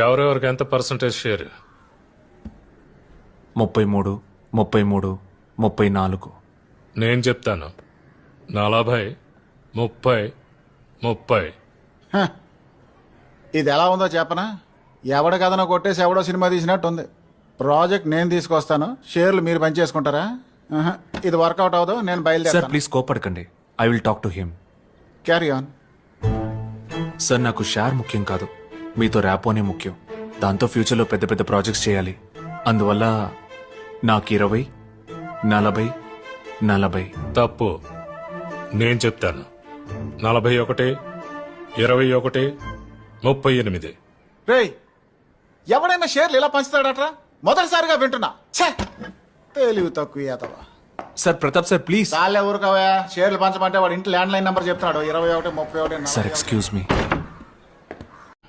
ఎవరెవరికి ఎంత percentage share? 33, 33, 34. నేను చెప్తాను 40, 30, 30. ఇది ఎలా ఉందో చెప్పనా? ఎవడ కథనో కొట్టేసి ఎవడో సినిమా తీసినట్టు ఉంది. ప్రాజెక్ట్ నేను తీసుకొస్తాను, షేర్లు మీరు పనిచేసుకుంటారా? ఇది వర్కౌట్ అవ్వదు, నేను సార్ బయలుదేరుతాను. ప్లీజ్ కోపడకండి. I will talk to him. Carry on. Sir నాకు షేర్ ముఖ్యం కాదు, మీతో ర్యాపోనే ముఖ్యం. దాంతో ఫ్యూచర్లో పెద్ద పెద్ద ప్రాజెక్ట్స్ చేయాలి. అందువల్ల నాకు 20, 40, 40. తప్పు. నేను చెప్తాను 41, 21, 38. రేయ్, ఎవడైనా షేర్లు ఇలా పంచుతాడట్రా? మొదటిసారిగా వింటున్నా. ఛే, తెలివి తక్కువ ఏతవా. Sir Pratap sir please. చాలే ఊరుకోవా. షేర్లు పంచమంటే వాడు ఇంటి ల్యాండ్ లైన్ నెంబర్ చెప్తున్నాడు. 21, 31. Sir excuse me.